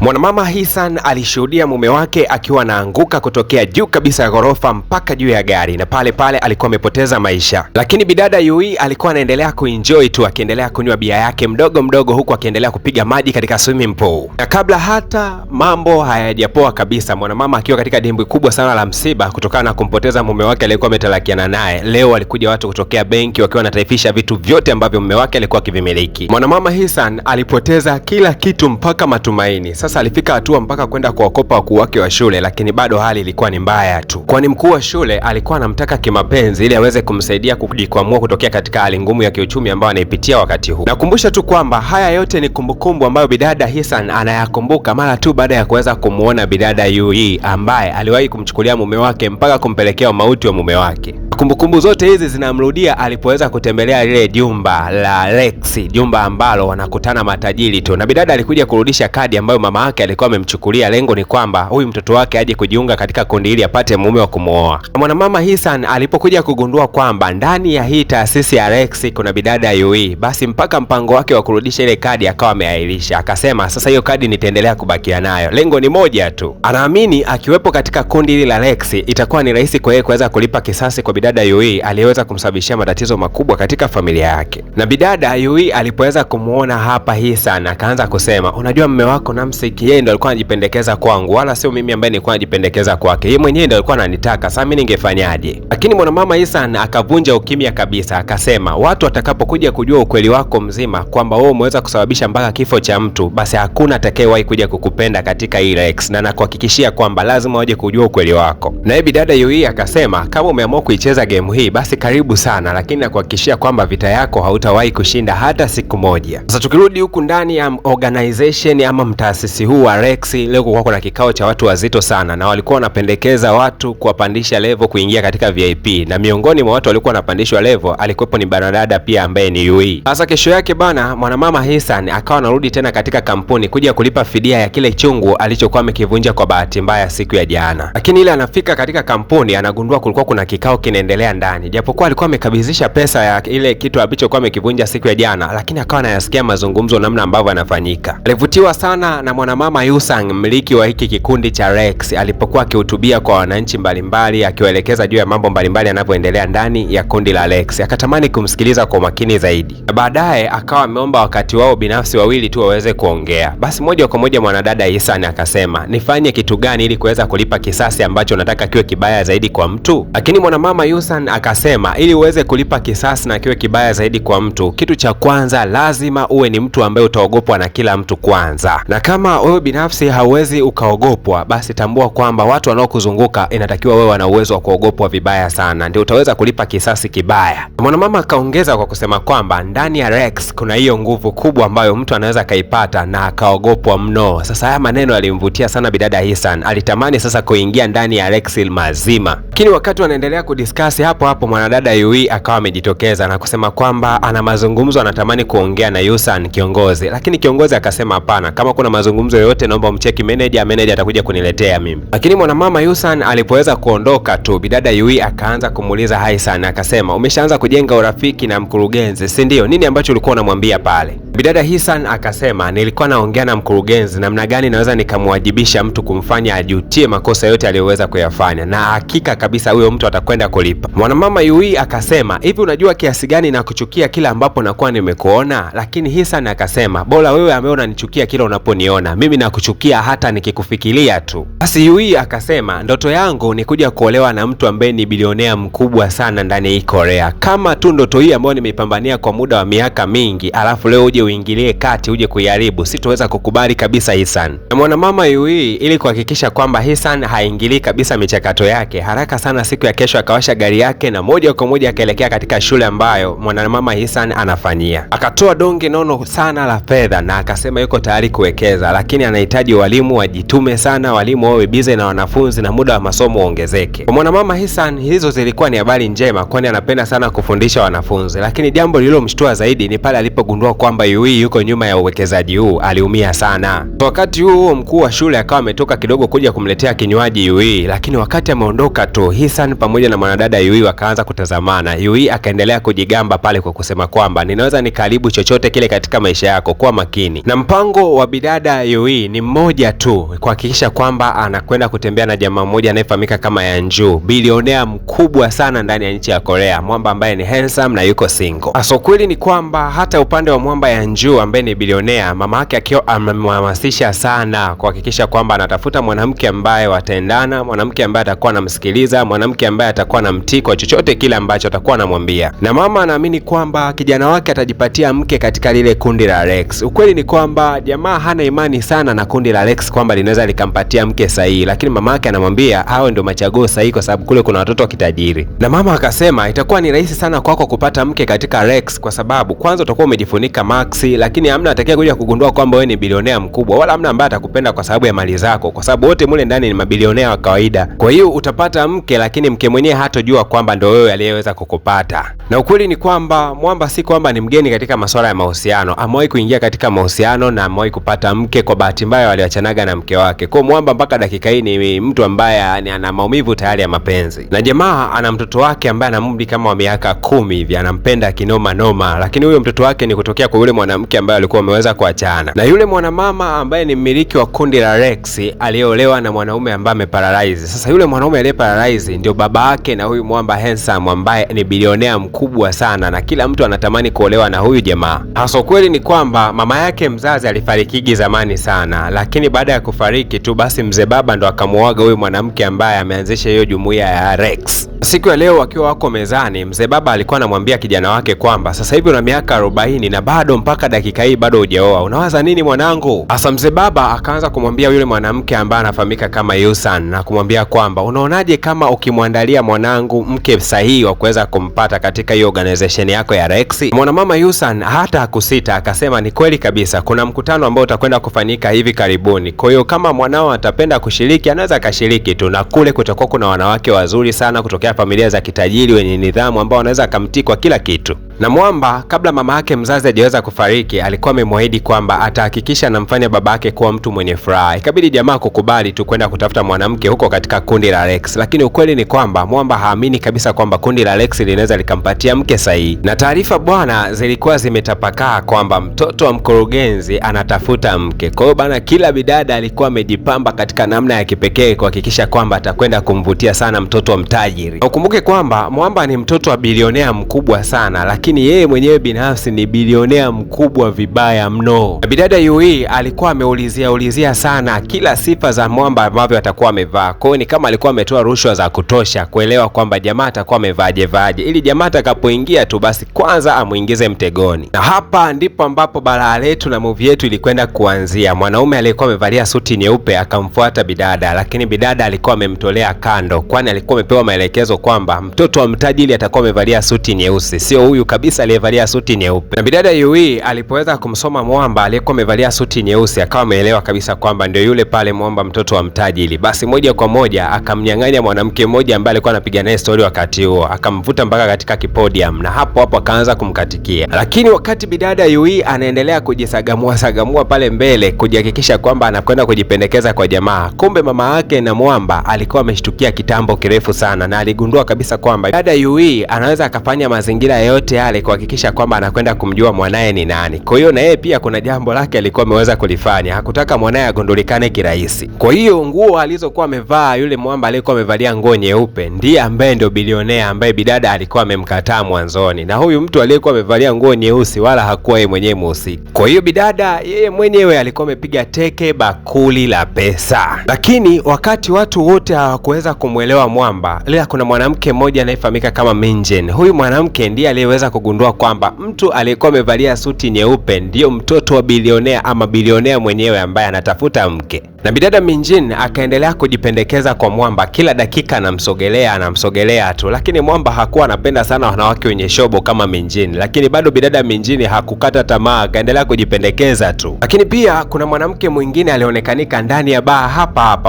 Mwanamama Hissan alishuhudia mume wake akiwa anaanguka kutokea juu kabisa ya ghorofa mpaka juu ya gari, na pale pale alikuwa amepoteza maisha. Lakini bidada Yui alikuwa anaendelea kuenjoy tu, akiendelea kunywa bia yake mdogo mdogo, huku akiendelea kupiga maji katika swimming pool. Na kabla hata mambo hayajapoa kabisa, mwanamama akiwa katika dimbwi kubwa sana la msiba kutokana na kumpoteza mume wake aliyekuwa ametalakiana naye. Leo walikuja watu kutokea benki wakiwa wanataifisha vitu vyote ambavyo mume wake alikuwa akivimiliki. Mwanamama Hissan alipoteza kila kitu mpaka matumaini. Sasa alifika hatua mpaka kwenda kuwakopa wakuu wake wa shule, lakini bado hali ilikuwa ni mbaya tu, kwani mkuu wa shule alikuwa anamtaka kimapenzi ili aweze kumsaidia kujikwamua kutokea katika hali ngumu ya kiuchumi ambayo anaipitia wakati huu. Nakumbusha tu kwamba haya yote ni kumbukumbu ambayo bidada Hissan anayakumbuka mara tu baada ya kuweza kumuona bidada Yui ambaye aliwahi kumchukulia mume wake mpaka kumpelekea mauti wa mume wake. Kumbukumbu zote hizi zinamrudia alipoweza kutembelea lile jumba la Lex, jumba ambalo wanakutana matajiri tu, na bidada alikuja kurudisha kadi ambayo mama yake alikuwa amemchukulia. Lengo ni kwamba huyu mtoto wake aje kujiunga katika kundi hili apate mume wa kumooa. Mwanamama Hissan alipokuja kugundua kwamba ndani ya hii taasisi ya Lex kuna bidada Yui, basi mpaka mpango wake wa kurudisha ile kadi akawa ameahirisha. Akasema sasa hiyo kadi nitaendelea kubakia nayo, lengo ni moja tu. Anaamini akiwepo katika kundi hili la Lex itakuwa ni rahisi kwa yeye kuweza kulipa kisasi kwa bidada Yui aliyeweza kumsababishia matatizo makubwa katika familia yake. Na bidada Yui alipoweza kumuona hapa Hissan akaanza kusema, unajua mume wako Namsik yeye ndo alikuwa anajipendekeza kwangu, wala sio mimi ambaye nilikuwa najipendekeza kwake. Yeye mwenyewe ndo alikuwa ananitaka, sasa mimi ningefanyaje? Lakini mwanamama Hissan akavunja ukimya kabisa, akasema watu watakapokuja kujua ukweli wako mzima kwamba wewe umeweza kusababisha mpaka kifo cha mtu, basi hakuna atakayewahi kuja kukupenda katika hii Lex, na nakuhakikishia kwamba lazima waje kujua ukweli wako. Na bidada Yui akasema kama umeamua kuicheza game hii basi karibu sana, lakini nakuhakikishia kwamba vita yako hautawahi kushinda hata siku moja. Sasa tukirudi huku ndani ya organization ama mtaasisi huu wa Lex, leo kulikuwa kuna kikao cha watu wazito sana, na walikuwa wanapendekeza watu kuwapandisha level kuingia katika VIP, na miongoni mwa watu walikuwa wanapandishwa level alikuwepo ni banadada pia ambaye ni Yui. Sasa kesho yake bana, mwanamama Hissan akawa anarudi tena katika kampuni kuja kulipa fidia ya kile chungu alichokuwa amekivunja kwa bahati mbaya siku ya jana. Lakini ile anafika katika kampuni anagundua kulikuwa kuna kikao kinaendelea ndani, japokuwa alikuwa amekabidhisha pesa ya ile kitu alichokuwa amekivunja siku ya jana, lakini akawa anayasikia mazungumzo namna ambavyo yanafanyika. Alivutiwa sana na mwanamama Yusang, mmiliki wa hiki kikundi cha Lex, alipokuwa akihutubia kwa wananchi mbalimbali akiwaelekeza juu ya mambo mbalimbali yanavyoendelea ndani ya kundi la Lex. Akatamani kumsikiliza kwa makini zaidi, na baadaye akawa ameomba wakati wao binafsi wawili tu waweze kuongea. Basi moja kwa moja mwanadada Hissan akasema, nifanye kitu gani ili kuweza kulipa kisasi ambacho nataka kiwe kibaya zaidi kwa mtu? Lakini mwanamama Hissan akasema ili uweze kulipa kisasi na kiwe kibaya zaidi kwa mtu, kitu cha kwanza lazima uwe ni mtu ambaye utaogopwa na kila mtu kwanza. Na kama wewe binafsi hauwezi ukaogopwa, basi tambua kwamba watu wanaokuzunguka inatakiwa wewe wana uwezo wa kuogopwa vibaya sana, ndio utaweza kulipa kisasi kibaya. Mwanamama akaongeza kwa kusema kwamba ndani ya Lex kuna hiyo nguvu kubwa ambayo mtu anaweza kaipata na akaogopwa mno. Sasa haya maneno yalimvutia sana bidada Hissan, alitamani sasa kuingia ndani ya Lex mazima. Lakini wakati wanaendelea kudiscuss hapo mwanadada Yui akawa amejitokeza na kusema kwamba ana mazungumzo, anatamani kuongea na Hissan kiongozi. Lakini kiongozi akasema hapana, kama kuna mazungumzo yoyote naomba mcheki manager atakuja kuniletea mimi. Lakini mwanamama Hissan alipoweza kuondoka tu, bidada Yui akaanza kumuuliza Hissan, akasema umeshaanza kujenga urafiki na mkurugenzi, si ndio? Nini ambacho ulikuwa unamwambia pale? Bidada Hissan akasema nilikuwa naongea na mkurugenzi namna gani naweza nikamwajibisha mtu kumfanya ajutie makosa yote aliyoweza kuyafanya, na hakika kabisa huyo mtu atakwenda kulipa. Mwanamama Yui akasema hivi, unajua kiasi gani nakuchukia kila ambapo nakuwa nimekuona? Lakini Hissan akasema bora wewe ambaye unanichukia kila unaponiona, mimi nakuchukia hata nikikufikiria tu. Basi Yui akasema ndoto yangu ni kuja kuolewa na mtu ambaye ni bilionea mkubwa sana ndani ya Korea. Kama tu ndoto hii ambayo nimeipambania kwa muda wa miaka mingi, alafu leo uje uingilie kati uje kuiharibu, sitoweza kukubali kabisa Hissan. Na mwanamama Yui ili kuhakikisha kwamba Hissan haingilii kabisa michakato yake, haraka sana siku ya kesho akawasha gari yake na moja kwa moja akaelekea katika shule ambayo mwanamama Hissan anafanyia. Akatoa donge nono sana la fedha na akasema yuko tayari kuwekeza, lakini anahitaji walimu wajitume sana, walimu wawe busy na wanafunzi na muda wa masomo uongezeke. Kwa mwanamama Hissan hizo zilikuwa ni habari njema, kwani anapenda sana kufundisha wanafunzi. Lakini jambo lililomshtua zaidi ni pale alipogundua kwamba Yui yuko nyuma ya uwekezaji huu aliumia sana. Wakati huo mkuu wa shule akawa ametoka kidogo kuja kumletea kinywaji Yui, lakini wakati ameondoka tu Hisan pamoja na mwanadada Yui wakaanza kutazamana. Yui akaendelea kujigamba pale kwa kusema kwamba ninaweza nikaribu chochote kile katika maisha yako, kwa makini. Na mpango wa bidada Yui ni mmoja tu, kuhakikisha kwamba anakwenda kutembea na jamaa mmoja anayefahamika kama Yanju, bilionea mkubwa sana ndani ya nchi ya Korea, mwamba ambaye ni handsome na yuko single. Aso kweli ni kwamba hata upande wa mwamba Yanju ambaye ni bilionea, mama yake akiwa amemhamasisha sana kuhakikisha kwamba anatafuta mwanamke ambaye wataendana, mwanamke ambaye atakuwa anamsikiliza, mwanamke ambaye atakuwa anamtii kwa chochote kile ambacho atakuwa anamwambia. Na mama anaamini kwamba kijana wake atajipatia mke katika lile kundi la Rex. Ukweli ni kwamba jamaa hana imani sana na kundi la Rex kwamba linaweza likampatia mke sahihi, lakini mama yake anamwambia hao ndio machaguo sahihi kwa sababu kule kuna watoto wa kitajiri. Na mama akasema itakuwa ni rahisi sana kwako kupata mke katika Rex kwa sababu kwanza utakuwa umejifunika maxi, lakini hamna atakaye kuja kugundua kwamba wewe ni bilionea mkubwa, wala hamna ambaye atakupenda kwa sababu ya mali zako, kwa sababu wote mule ndani ni mabilionea wa kawaida. Kwa hiyo utapata mke, lakini mke mwenyewe hatojua kwamba ndio wewe aliyeweza kukupata. Na ukweli ni kwamba mwamba si kwamba ni mgeni katika masuala ya mahusiano, amewahi kuingia katika mahusiano na amewahi kupata mke. Kwa bahati mbaya waliachanaga na mke wake. Kwa mwamba mpaka dakika hii ni mtu ambaye ana maumivu tayari ya mapenzi. Na jamaa ana mtoto wake ambaye ana umri kama wa miaka 10 hivi, anampenda kinoma noma, lakini huyo mtoto wake ni kutokea kwa yule mwanamke ambaye alikuwa ameweza kuachana. Na yule mwanamama ambaye ni mmiliki wa kundi la Rex aliolewa na mwanaume ambaye ameparalyze. Sasa yule mwanaume aliyeparalyze ndio baba yake na huyu mwamba handsome ambaye ni bilionea mkubwa sana, na kila mtu anatamani kuolewa na huyu jamaa. Hasa kweli ni kwamba mama yake mzazi alifarikigi zamani sana, lakini baada ya kufariki tu basi mzee baba ndo akamuaga huyu mwanamke ambaye ameanzisha hiyo jumuiya ya Rex. Siku ya leo wakiwa wako mezani, mzee baba alikuwa anamwambia kijana wake kwamba sasa hivi una miaka 40 na bado mpaka dakika hii bado hujaoa, unawaza nini mwanangu? Hasa mzee baba akaanza kumwambia yule mwanamke ambaye anafahamika kama Yusan na kumwambia kwamba unaonaje kama ukimwandalia mwanangu mke sahihi wa kuweza kumpata katika hiyo organization yako ya Rex? Mwanamama Yusan hata hakusita akasema ni kweli kabisa, kuna mkutano ambao utakwenda kufanyika hivi karibuni. Kwa hiyo kama mwanao atapenda kushiriki anaweza akashiriki tu, na kule kutakuwa kuna wanawake wazuri sana kutokea familia za kitajiri wenye nidhamu ambao wanaweza kumtii kwa kila kitu. Na mwamba kabla mama yake mzazi hajaweza kufariki alikuwa amemwahidi kwamba atahakikisha anamfanya baba yake kuwa mtu mwenye furaha. Ikabidi jamaa kukubali tu kwenda kutafuta mwanamke huko katika kundi la Rex, lakini ukweli ni kwamba mwamba haamini kabisa kwamba kundi la Rex linaweza likampatia mke sahihi. Na taarifa bwana zilikuwa zimetapakaa kwamba mtoto wa mkurugenzi anatafuta mke. Kwa hiyo bana, kila bidada alikuwa amejipamba katika namna ya kipekee kuhakikisha kwamba atakwenda kumvutia sana mtoto wa mtajiri. Ukumbuke kwamba mwamba ni mtoto wa bilionea mkubwa sana, lakini yeye mwenyewe binafsi ni bilionea mkubwa vibaya mno. Bidada Yui alikuwa ameulizia sana kila sifa za mwamba ambavyo atakuwa amevaa. Kwa hiyo ni kama alikuwa ametoa rushwa za kutosha kuelewa kwamba jamaa atakuwa amevaaje ili jamaa atakapoingia tu basi kwanza amuingize mtegoni. Na hapa ndipo ambapo balaa letu na movie yetu ilikwenda kuanzia. Mwanaume aliyekuwa amevalia suti nyeupe akamfuata bidada, lakini bidada alikuwa amemtolea kando, kwani alikuwa amepewa maelekezo kwamba mtoto wa mtajiri atakuwa amevalia suti nyeusi, sio huyu kabisa aliyevalia suti nyeupe. Na bidada Yui alipoweza kumsoma mwamba aliyekuwa amevalia suti nyeusi akawa ameelewa kabisa kwamba ndio yule pale mwamba mtoto wa mtajiri. Basi moja kwa moja akamnyang'anya mwanamke mmoja ambaye alikuwa anapiga naye story wakati huo, akamvuta mpaka katika kipodium na hapo akaanza kumkatikia. Lakini wakati bidada Yui anaendelea kujisagamua pale mbele kujihakikisha kwamba anakwenda kujipendekeza kwa jamaa, kumbe mama yake na mwamba alikuwa ameshtukia kitambo kirefu sana na aligundua kabisa kwamba bidada Yui anaweza akafanya mazingira yote yale kuhakikisha kwamba anakwenda kumjua mwanae ni nani. Kwa hiyo na yeye pia kuna jambo lake alikuwa ameweza kulifanya, hakutaka mwanae agundulikane kirahisi. Kwa hiyo nguo alizokuwa amevaa yule mwamba aliyekuwa amevalia nguo nyeupe ndiye ambaye ndio bilionea ambaye bidada alikuwa amemkataa mwanzoni, na huyu mtu aliyekuwa amevalia nguo nyeusi wala hakuwa yeye mwenyewe mhusika. Kwa hiyo bidada yeye mwenyewe alikuwa amepiga teke bakuli la pesa. Lakini wakati watu wote hawakuweza kumwelewa mwamba, ila kuna mwanamke mmoja anayefahamika kama Minjen. Huyu mwanamke ndiye aliyeweza kugundua kwamba mtu aliyekuwa amevalia suti nyeupe ndio mtoto wa bilionea ama bilionea mwenyewe ambaye anatafuta mke. Na bidada Minjin akaendelea kujipendekeza kwa Mwamba, kila dakika anamsogelea tu, lakini Mwamba hakuwa anapenda sana wanawake wenye shobo kama Minjin, lakini bado bidada Minjin hakukata tamaa, akaendelea kujipendekeza tu. Lakini pia kuna mwanamke mwingine alionekanika ndani ya baa hapa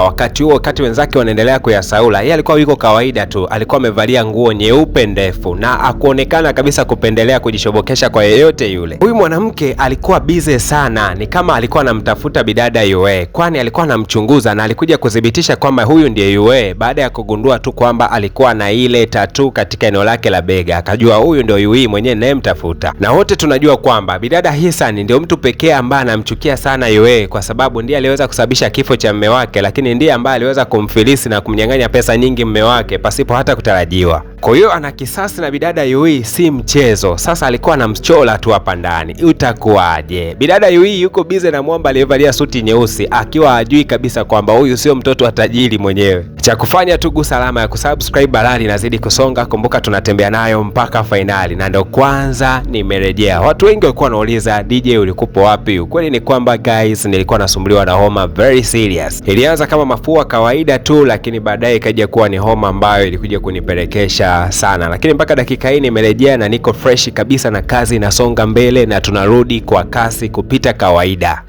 wakati wenzake wanaendelea kuyasaula, yeye alikuwa yuko kawaida tu, alikuwa amevalia nguo nyeupe ndefu na akuonekana kabisa kupendelea kujishobokesha kwa yeyote yule. Huyu mwanamke alikuwa busy sana, ni kama alikuwa anamtafuta bidada Yue, kwani alikuwa anamchunguza na alikuja kudhibitisha kwamba huyu ndiye Yue baada ya kugundua tu kwamba alikuwa na ile tattoo katika eneo lake la bega, akajua huyu ndio Yue mwenyewe ninayemtafuta. Na wote tunajua kwamba bidada Hisan ndio mtu pekee ambaye anamchukia sana Yue, kwa sababu ndiye aliweza kusababisha kifo cha mume wake, lakini ndiye ambaye aliweza kumfilisi na kumnyang'anya pesa nyingi mume wake pasipo hata kutarajiwa. Kwa hiyo ana kisasi na bidada Yue si mchezo. Sasa alikuwa anamchola tu hapa ndani. Utakuwaje? Bidada Yue yuko busy na Mwamba aliyevalia suti nyeusi, akiwa hajui kabisa kwamba huyu sio mtoto wa tajiri mwenyewe. Cha kufanya tu gusa alama ya kusubscribe, balali inazidi kusonga. Kumbuka tunatembea nayo mpaka fainali, na ndo kwanza nimerejea. Watu wengi walikuwa wanauliza DJ ulikupo wapi? Ukweli ni kwamba guys, nilikuwa nasumbuliwa na homa very serious. Ilianza kama mafua kawaida tu, lakini baadaye ikaja kuwa ni homa ambayo ilikuja kunipelekesha sana, lakini mpaka dakika hii nimerejea na niko fresh kabisa, na kazi inasonga mbele na tunarudi kwa kasi kupita kawaida.